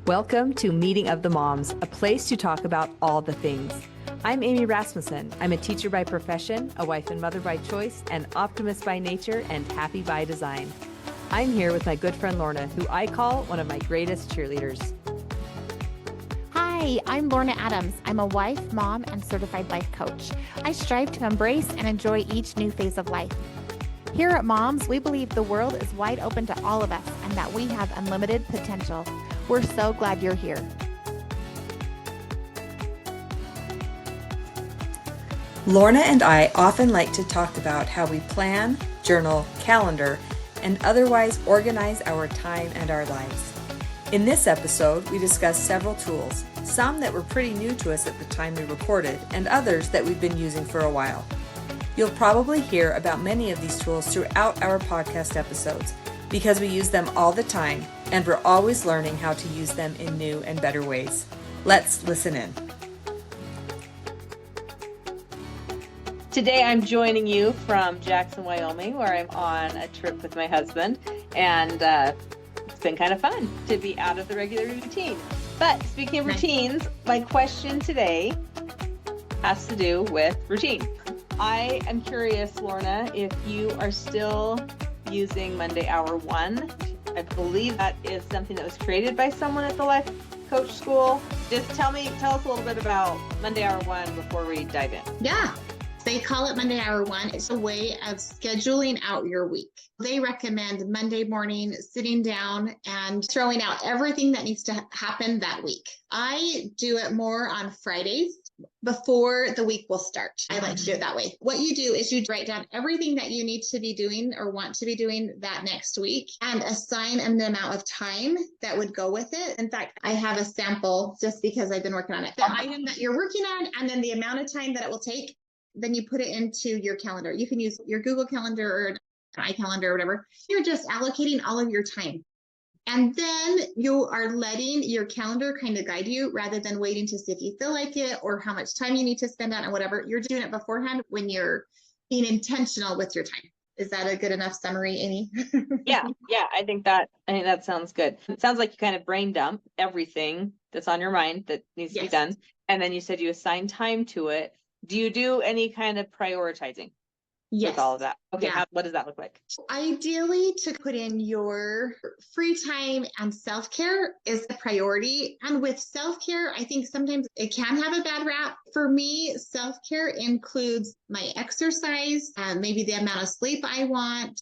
Welcome to Meeting of the Moms, a place to talk about all the things. I'm Amy Rasmussen. I'm a teacher by profession, a wife and mother by choice, an optimist by nature, and happy by design. I'm here with my good friend Lorna, who I call one of my greatest cheerleaders. Hi, I'm Lorna Adams. I'm a wife, mom, and certified life coach. I strive to embrace and enjoy each new phase of life. Here at Moms, we believe the world is wide open to all of us and that we have unlimited potential. We're so glad you're here. Lorna and I often like to talk about how we plan, journal, calendar, and otherwise organize our time and our lives. In this episode, we discuss several tools, some that were pretty new to us at the time we recorded, and others that we've been using for a while. You'll probably hear about many of these tools throughout our podcast episodes because we use them all the time and we're always learning how to use them in new and better ways. Let's listen in. Today I'm joining you from Jackson, Wyoming, where I'm on a trip with my husband, and it's been kind of fun to be out of the regular routine. But speaking of routines, my question today has to do with routine. I am curious, Lorna, if you are still using Monday Hour 1. I believe that is something that was created by someone at the Life Coach School. Just tell us a little bit about Monday Hour 1 before we dive in. Yeah. They call it Monday Hour 1. It's a way of scheduling out your week. They recommend Monday morning sitting down and throwing out everything that needs to happen that week. I do it more on Fridays before the week will start. I like to do it that way. What you do is you write down everything that you need to be doing or want to be doing that next week and assign an amount of time that would go with it. In fact, I have a sample just because I've been working on it. The item that you're working on and then the amount of time that it will take, then you put it into your calendar. You can use your Google Calendar or an iCalendar or whatever. You're just allocating all of your time. And then you are letting your calendar kind of guide you rather than waiting to see if you feel like it or how much time you need to spend on it or whatever. You're doing it beforehand when you're being intentional with your time. Is that a good enough summary, Amy? Yeah, I think that sounds good. It sounds like you kind of brain dump everything that's on your mind that needs to be done. And then you said you assign time to it. Do you do any kind of prioritizing? Yes. With all of that? Okay, Yeah. what does that look like? Ideally, to put in your free time and self-care is a priority. And with self-care, I think sometimes it can have a bad rap. For me, self-care includes my exercise, maybe the amount of sleep I want.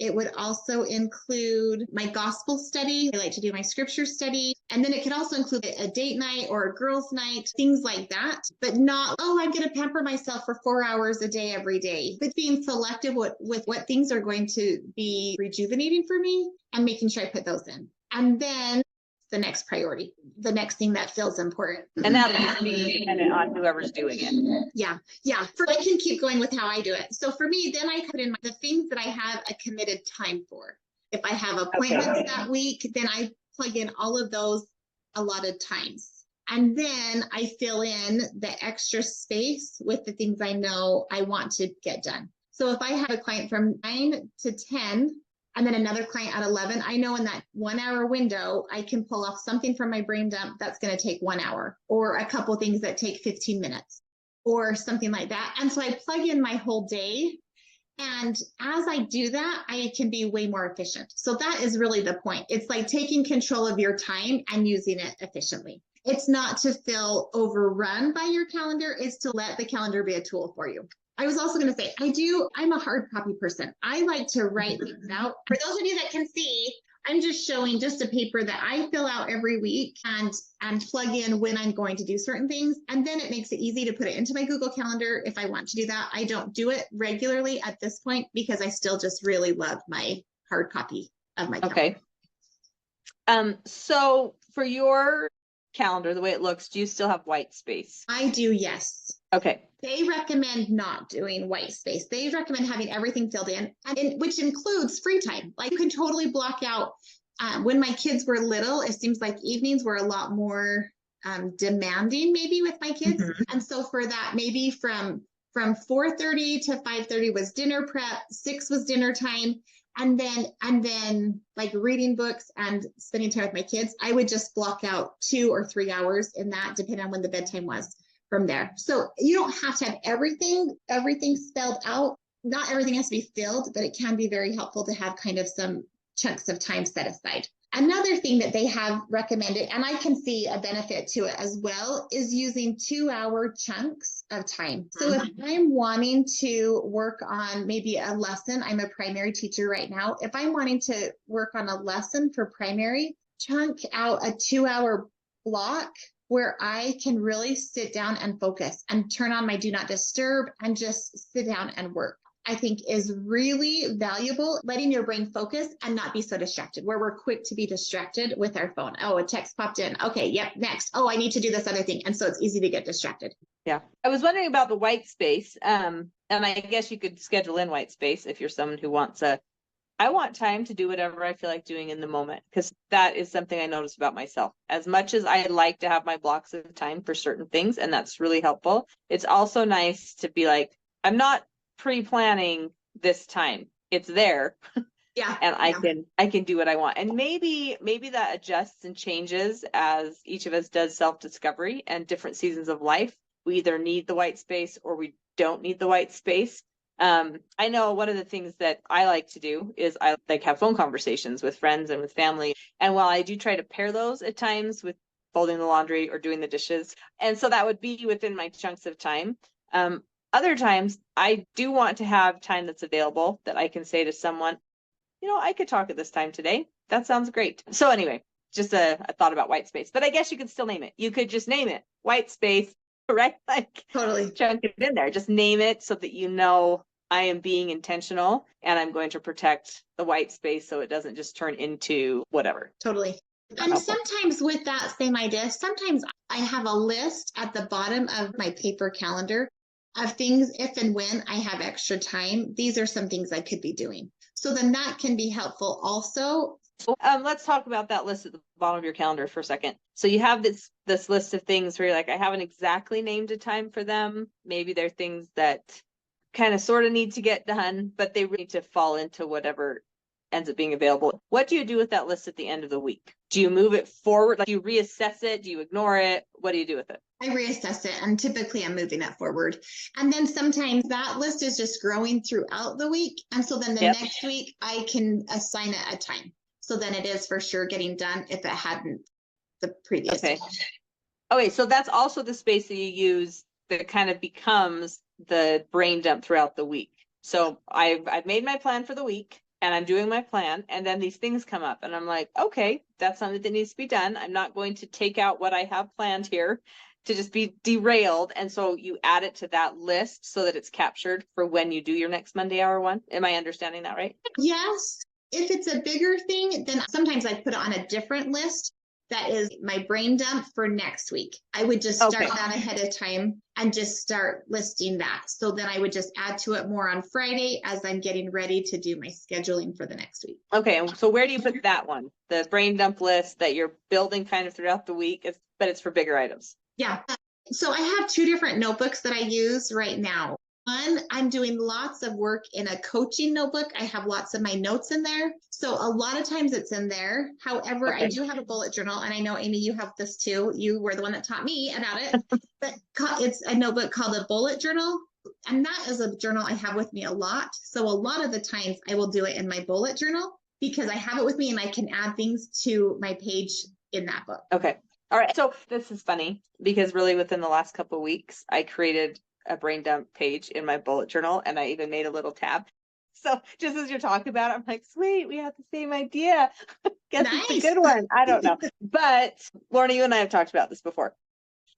It would also include my gospel study. I like to do my scripture study. And then it could also include a date night or a girls' night, things like that. But not, I'm going to pamper myself for 4 hours a day every day. But being selective with what things are going to be rejuvenating for me and making sure I put those in. And then the next priority, the next thing that feels important. And that would be dependent on whoever's doing it. Yeah. I can keep going with how I do it. So for me, then I put in the things that I have a committed time for. If I have appointments that week, then I plug in all of those allotted times. And then I fill in the extra space with the things I know I want to get done. So if I have a client from 9 to 10, and then another client at 11, I know in that 1 hour window, I can pull off something from my brain dump that's going to take 1 hour, or a couple things that take 15 minutes or something like that. And so I plug in my whole day. And as I do that, I can be way more efficient. So that is really the point. It's like taking control of your time and using it efficiently. It's not to feel overrun by your calendar. It's to let the calendar be a tool for you. I was also going to say, I'm a hard copy person. I like to write things out. For those of you that can see, I'm just showing just a paper that I fill out every week and plug in when I'm going to do certain things. And then it makes it easy to put it into my Google Calendar if I want to do that. I don't do it regularly at this point because I still just really love my hard copy of my calendar. Okay. So for your calendar, the way it looks, do you still have white space? I do, yes. Okay. They recommend not doing white space. They recommend having everything filled in, which includes free time. Like you can totally block out. When my kids were little, it seems like evenings were a lot more demanding maybe with my kids. Mm-hmm. And so for that, maybe from 4:30 to 5:30 was dinner prep, 6 was dinner time. And then like reading books and spending time with my kids, I would just block out 2 or 3 hours in that, depending on when the bedtime was from there. So you don't have to have everything spelled out. Not everything has to be filled, but it can be very helpful to have kind of some chunks of time set aside. Another thing that they have recommended, and I can see a benefit to it as well, is using 2-hour chunks of time. So if I'm wanting to work on maybe a lesson, I'm a primary teacher right now. If I'm wanting to work on a lesson for primary, chunk out a 2-hour block where I can really sit down and focus and turn on my do not disturb and just sit down and work. I think is really valuable, letting your brain focus and not be so distracted, where we're quick to be distracted with our phone. Oh, a text popped in. Okay, yep, next. Oh, I need to do this other thing. And so it's easy to get distracted. Yeah. I was wondering about the white space. And I guess you could schedule in white space if you're someone who wants I want time to do whatever I feel like doing in the moment, because that is something I notice about myself. As much as I like to have my blocks of time for certain things, and that's really helpful, it's also nice to be like, I'm not pre-planning this time. It's there. Yeah. And I can do what I want. And maybe that adjusts and changes as each of us does self-discovery and different seasons of life. We either need the white space or we don't need the white space. I know one of the things that I like to do is I like have phone conversations with friends and with family. And while I do try to pair those at times with folding the laundry or doing the dishes, and so that would be within my chunks of time. Other times I do want to have time that's available that I can say to someone, I could talk at this time today. That sounds great. So anyway, just a thought about white space, but I guess you could still name it. You could just name it white space, right? Like totally chunk it in there. Just name it so that I am being intentional and I'm going to protect the white space so it doesn't just turn into whatever. Totally. And sometimes with that same idea, sometimes I have a list at the bottom of my paper calendar of things, if and when I have extra time, these are some things I could be doing. So then that can be helpful also. Let's talk about that list at the bottom of your calendar for a second. So you have this list of things where you're like, I haven't exactly named a time for them. Maybe they're things that kind of sort of need to get done, but they really need to fall into whatever ends up being available. What do you do with that list at the end of the week? Do you move it forward? Like, do you reassess it? Do you ignore it? What do you do with it? I reassess it, and typically I'm moving it forward. And then sometimes that list is just growing throughout the week. And so then the next week I can assign it a time. So then it is for sure getting done if it hadn't the previous Okay. week. Okay, so that's also the space that you use that kind of becomes the brain dump throughout the week. So I've made my plan for the week and I'm doing my plan, and then these things come up and I'm like, okay, that's something that needs to be done. I'm not going to take out what I have planned here to just be derailed. And so you add it to that list so that it's captured for when you do your next Monday hour one. Am I understanding that right? Yes. If it's a bigger thing, then sometimes I put it on a different list. That is my brain dump for next week. I would just start that ahead of time and just start listing that. So then I would just add to it more on Friday as I'm getting ready to do my scheduling for the next week. Okay. And so where do you put that one? The brain dump list that you're building kind of throughout the week, but it's for bigger items. Yeah. So I have 2 different notebooks that I use right now. One, I'm doing lots of work in a coaching notebook. I have lots of my notes in there. So a lot of times it's in there. However, I do have a bullet journal, and I know, Amy, you have this too. You were the one that taught me about it. But it's a notebook called a bullet journal. And that is a journal I have with me a lot. So a lot of the times I will do it in my bullet journal because I have it with me and I can add things to my page in that book. Okay. All right. So this is funny because really within the last couple of weeks, I created a brain dump page in my bullet journal, and I even made a little tab. So just as you're talking about it, I'm like, sweet, we have the same idea. Guess it's a good one. I don't know. But Lorna, you and I have talked about this before.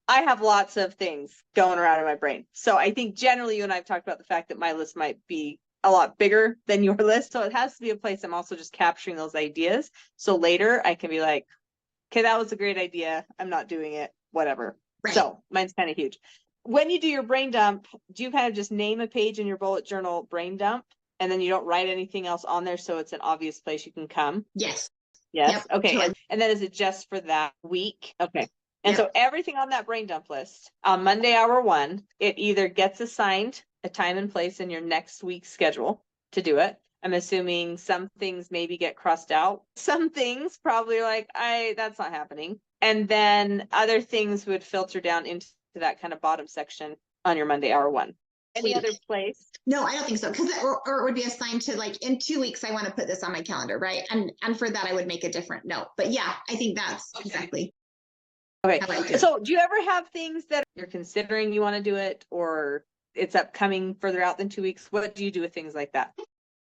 I have lots of things going around in my brain. So I think generally you and I have talked about the fact that my list might be a lot bigger than your list. So it has to be a place I'm also just capturing those ideas. So later I can be like, okay, that was a great idea. I'm not doing it, whatever. Right. So mine's kind of huge. When you do your brain dump, do you kind of just name a page in your bullet journal brain dump, and then you don't write anything else on there so it's an obvious place you can come? Yes. Yes. Yep. Okay. Sure. And then is it just for that week? Okay. And so everything on that brain dump list on Monday hour one, it either gets assigned a time and place in your next week's schedule to do it, I'm assuming some things maybe get crossed out. Some things probably like, that's not happening. And then other things would filter down into that kind of bottom section on your Monday hour one. Any other place? No, I don't think so. Because or it would be assigned to like in 2 weeks, I want to put this on my calendar, right? And for that, I would make a different note. But yeah, I think that's exactly. Okay. So do you ever have things that you're considering you want to do it, or it's upcoming further out than 2 weeks? What do you do with things like that?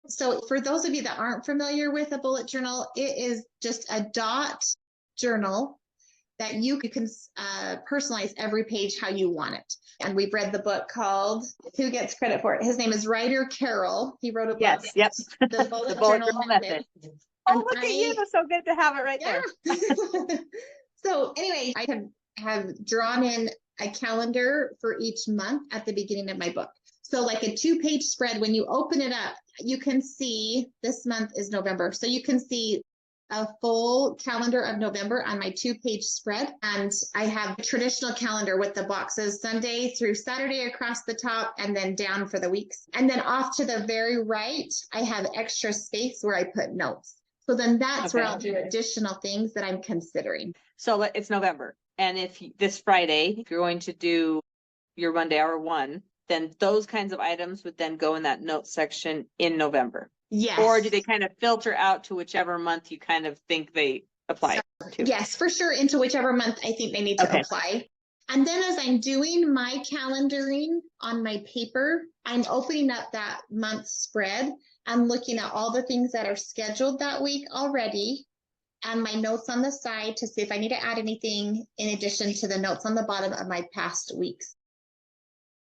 So for those of you that aren't familiar with a bullet journal, it is just a dot journal that you can personalize every page how you want it. And we've read the book called, who gets credit for it? His name is Ryder Carroll. He wrote a book. Yes, yep. The Bullet Journal Method. Oh, look at you. That's so good to have it right there. So anyway, I have drawn in a calendar for each month at the beginning of my book. So like a 2-page spread, when you open it up, you can see this month is November. So you can see a full calendar of November on my 2-page spread. And I have a traditional calendar with the boxes Sunday through Saturday across the top and then down for the weeks. And then off to the very right, I have extra space where I put notes. So then that's where I'll do additional things that I'm considering. So it's November. And if this Friday, if you're going to do your Monday hour one, then those kinds of items would then go in that note section in November. Yes. Or do they kind of filter out to whichever month you kind of think they apply to? Yes, for sure. Into whichever month I think they need to apply. And then as I'm doing my calendaring on my paper, I'm opening up that month spread and looking at all the things that are scheduled that week already and my notes on the side to see if I need to add anything in addition to the notes on the bottom of my past weeks.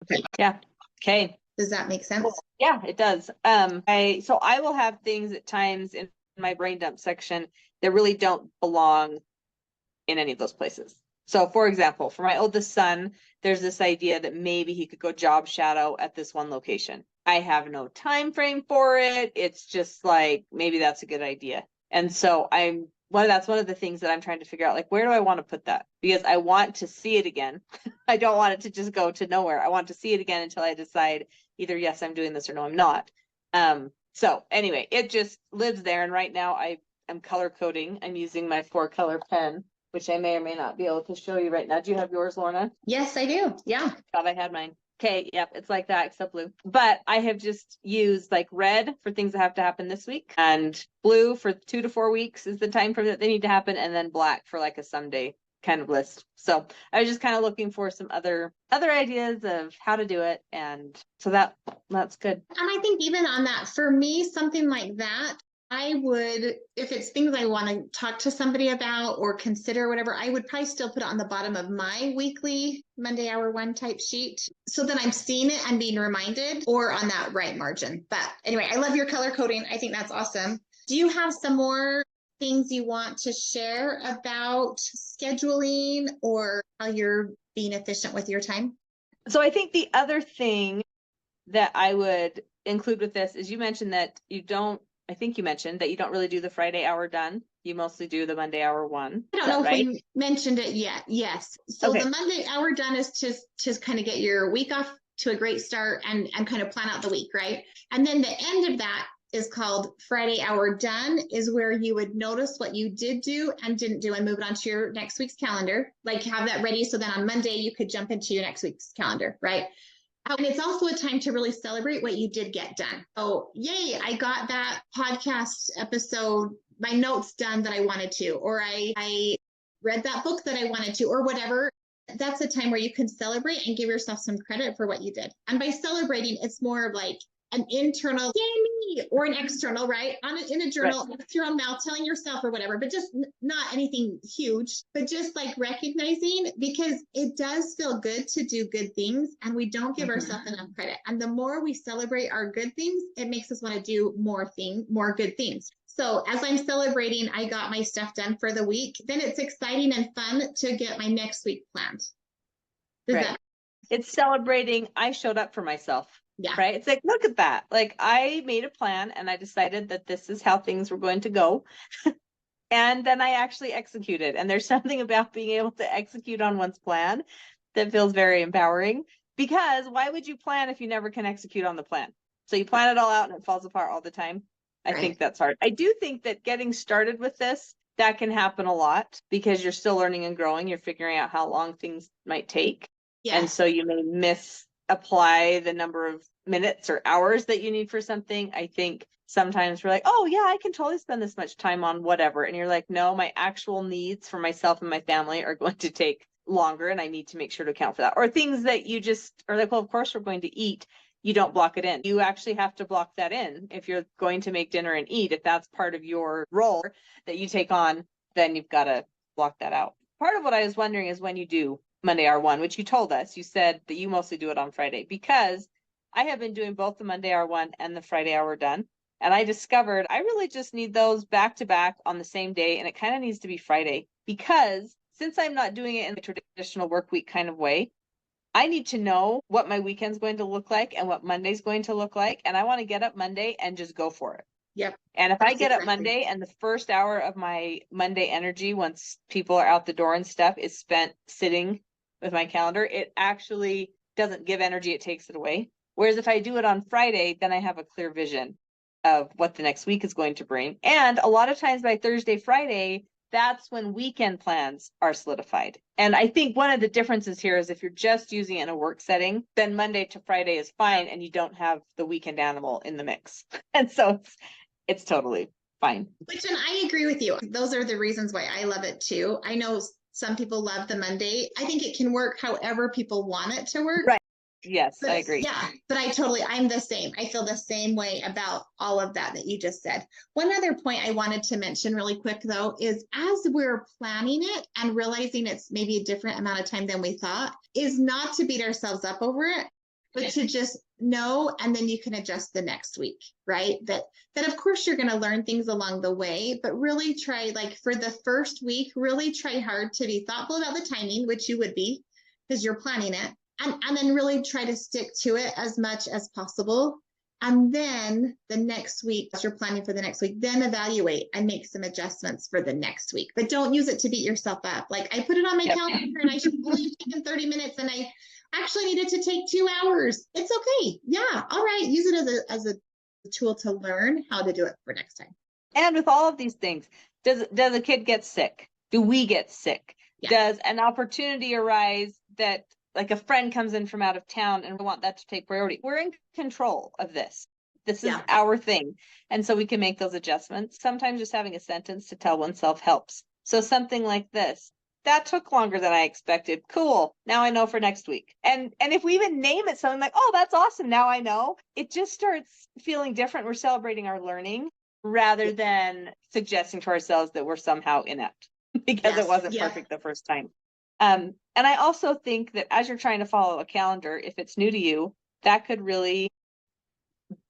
Okay. Yeah. Okay. Does that make sense? Cool. Yeah, it does. So I will have things at times in my brain dump section that really don't belong in any of those places. So for example, for my oldest son, there's this idea that maybe he could go job shadow at this one location. I have no time frame for it. It's just like, maybe that's a good idea. And so that's one of the things that I'm trying to figure out, like, where do I want to put that? Because I want to see it again. I don't want it to just go to nowhere. I want to see it again until I decide either, yes, I'm doing this or no, I'm not. So anyway, it just lives there. And right now I am color coding. I'm using my 4-color pen, which I may or may not be able to show you right now. Do you have yours, Lorna? Yes, I do. Yeah. Thought I had mine. Okay, yep, it's like that except blue. But I have just used like red for things that have to happen this week, and blue for 2 to 4 weeks is the time frame that they need to happen, and then black for like a someday kind of list. So I was just kind of looking for some other ideas of how to do it, and so that's good. And I think even on that, for me, something like that, I would, if it's things I want to talk to somebody about or consider whatever, I would probably still put it on the bottom of my weekly Monday hour one type sheet so that I'm seeing it and being reminded, or on that right margin. But anyway, I love your color coding. I think that's awesome. Do you have some more things you want to share about scheduling or how you're being efficient with your time? So I think the other thing that I would include with this is you mentioned that you don't really do the Friday hour done. You mostly do the Monday hour one. I don't know if we mentioned it yet. Yes. So the Monday hour done is to kind of get your week off to a great start and kind of plan out the week, right? And then the end of that is called Friday hour done, is where you would notice what you did do and didn't do and move it onto your next week's calendar. Like have that ready so then on Monday you could jump into your next week's calendar, right? And it's also a time to really celebrate what you did get done. Oh, yay, I got that podcast episode, my notes done that I wanted to, or I read that book that I wanted to, or whatever. That's a time where you can celebrate and give yourself some credit for what you did. And by celebrating, it's more of like an internal, yay me, or an external, right? In a journal, with your own mouth, telling yourself or whatever, but just not anything huge, but just like recognizing, because it does feel good to do good things and we don't give ourselves enough credit. And the more we celebrate our good things, it makes us want to do more good things. So as I'm celebrating, I got my stuff done for the week, then it's exciting and fun to get my next week planned. It's celebrating. I showed up for myself. Yeah. Right. It's like, look at that. Like I made a plan and I decided that this is how things were going to go. And then I actually executed. And there's something about being able to execute on one's plan that feels very empowering, because why would you plan if you never can execute on the plan? So you plan it all out and it falls apart all the time. I think that's hard. I do think that getting started with this, that can happen a lot because you're still learning and growing. You're figuring out how long things might take. Yeah. And so you may misapply the number of minutes or hours that you need for something. I think sometimes we're like, oh yeah, I can totally spend this much time on whatever. And you're like, no, my actual needs for myself and my family are going to take longer and I need to make sure to account for that. Or things that you just are like, well, of course we're going to eat. You don't block it in. You actually have to block that in. If you're going to make dinner and eat, if that's part of your role that you take on, then you've got to block that out. Part of what I was wondering is when you do Monday R1, which you told us, you said that you mostly do it on Friday, because I have been doing both the Monday R1 and the Friday Hour Done. And I discovered I really just need those back to back on the same day. And it kind of needs to be Friday, because since I'm not doing it in the traditional work week kind of way, I need to know what my weekend's going to look like and what Monday's going to look like. And I want to get up Monday and just go for it. Yep. And if I get up Monday and the first hour of my Monday energy, once people are out the door and stuff, is spent sitting with my calendar, it actually doesn't give energy, it takes it away. Whereas if I do it on Friday, then I have a clear vision of what the next week is going to bring. And a lot of times by Thursday, Friday, that's when weekend plans are solidified. And I think one of the differences here is if you're just using it in a work setting, then Monday to Friday is fine and you don't have the weekend animal in the mix. And so it's totally fine. Which, and I agree with you. Those are the reasons why I love it too. I know some people love the Monday. I think it can work however people want it to work. Right. Yes, But, I agree. Yeah, but I'm the same. I feel the same way about all of that you just said. One other point I wanted to mention really quick though, is as we're planning it and realizing it's maybe a different amount of time than we thought, is not to beat ourselves up over it, but to just know, and then you can adjust the next week, right? That of course you're going to learn things along the way, but really try, like for the first week, really try hard to be thoughtful about the timing, which you would be because you're planning it. And then really try to stick to it as much as possible. And then the next week, as you're planning for the next week, then evaluate and make some adjustments for the next week. But don't use it to beat yourself up. Like I put it on my calendar and I should only have taken 30 minutes and I actually needed to take 2 hours. It's okay. Yeah. All right. Use it as a tool to learn how to do it for next time. And with all of these things, does a kid get sick? Do we get sick? Yeah. Does an opportunity arise that like a friend comes in from out of town and we want that to take priority? We're in control of this. This is our thing. And so we can make those adjustments. Sometimes just having a sentence to tell oneself helps. So something like this, that took longer than I expected. Cool. Now I know for next week. And if we even name it something like, oh, that's awesome, now I know, it just starts feeling different. We're celebrating our learning rather than suggesting to ourselves that we're somehow inept because it wasn't perfect the first time. And I also think that as you're trying to follow a calendar, if it's new to you, that could really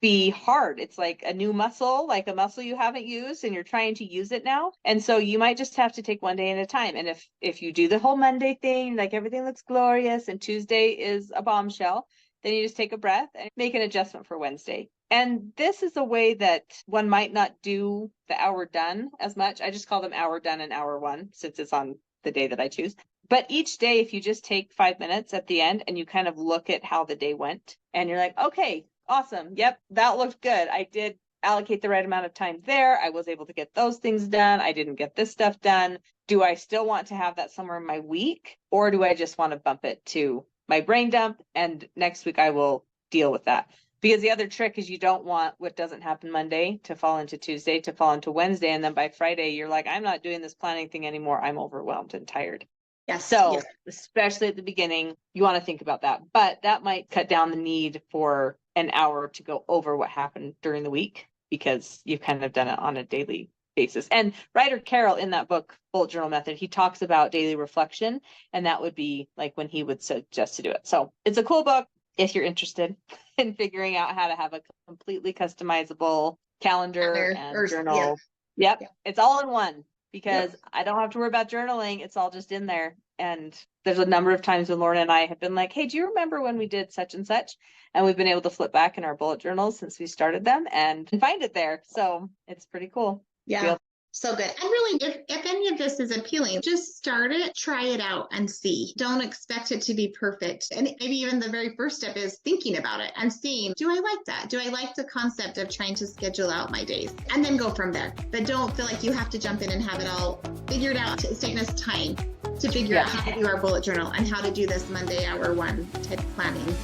be hard. It's like a new muscle, like a muscle you haven't used and you're trying to use it now. And so you might just have to take one day at a time. And if you do the whole Monday thing, like everything looks glorious and Tuesday is a bombshell, then you just take a breath and make an adjustment for Wednesday. And this is a way that one might not do the hour done as much. I just call them hour done and hour one since it's on the day that I choose. But each day, if you just take 5 minutes at the end and you kind of look at how the day went and you're like, okay, awesome. Yep, that looked good. I did allocate the right amount of time there. I was able to get those things done. I didn't get this stuff done. Do I still want to have that somewhere in my week? Or do I just want to bump it to my brain dump? And next week I will deal with that. Because the other trick is you don't want what doesn't happen Monday to fall into Tuesday, to fall into Wednesday. And then by Friday, you're like, I'm not doing this planning thing anymore. I'm overwhelmed and tired. Yes. So especially at the beginning, you want to think about that. But that might cut down the need for an hour to go over what happened during the week because you've kind of done it on a daily basis. And writer Carroll in that book, Bullet Journal Method, he talks about daily reflection. And that would be like when he would suggest to do it. So it's a cool book if you're interested in figuring out how to have a completely customizable calendar and journal. Yep. It's all in one. Because I don't have to worry about journaling. It's all just in there. And there's a number of times when Lorna and I have been like, hey, do you remember when we did such and such? And we've been able to flip back in our bullet journals since we started them and find it there. So it's pretty cool. Yeah. So good. And really, if any of this is appealing, just start it, try it out and see. Don't expect it to be perfect. And maybe even the very first step is thinking about it and seeing, do I like that? Do I like the concept of trying to schedule out my days? And then go from there. But don't feel like you have to jump in and have it all figured out. It's taking us time to figure out how to do our bullet journal and how to do this Monday hour one type planning.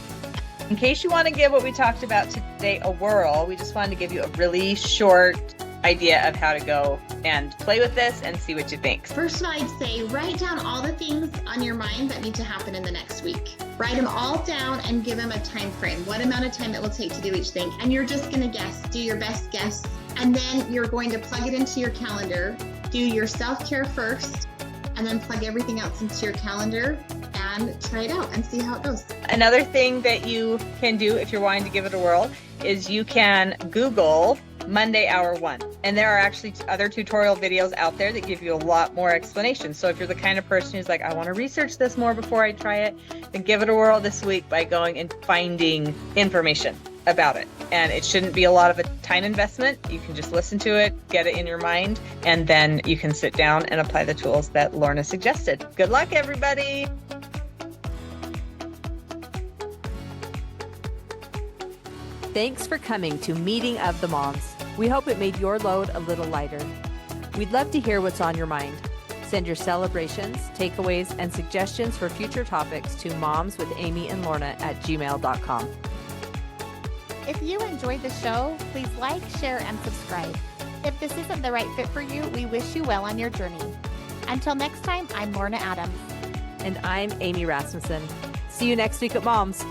In case you want to give what we talked about today a whirl, we just wanted to give you a really short idea of how to go and play with this and see what you think. First of all, I'd say write down all the things on your mind that need to happen in the next week. Write them all down and give them a time frame, what amount of time it will take to do each thing. And you're just going to guess, do your best guess. And then you're going to plug it into your calendar, do your self-care first, and then plug everything else into your calendar and try it out and see how it goes. Another thing that you can do if you're wanting to give it a whirl is you can Google Monday hour one. And there are actually other tutorial videos out there that give you a lot more explanation. So if you're the kind of person who's like, I want to research this more before I try it, then give it a whirl this week by going and finding information about it. And it shouldn't be a lot of a time investment. You can just listen to it, get it in your mind, and then you can sit down and apply the tools that Lorna suggested. Good luck, everybody. Thanks for coming to Meeting of the Moms. We hope it made your load a little lighter. We'd love to hear what's on your mind. Send your celebrations, takeaways, and suggestions for future topics to momswithamyandlorna@gmail.com. If you enjoyed the show, please like, share, and subscribe. If this isn't the right fit for you, we wish you well on your journey. Until next time, I'm Lorna Adams. And I'm Amy Rasmussen. See you next week at Moms.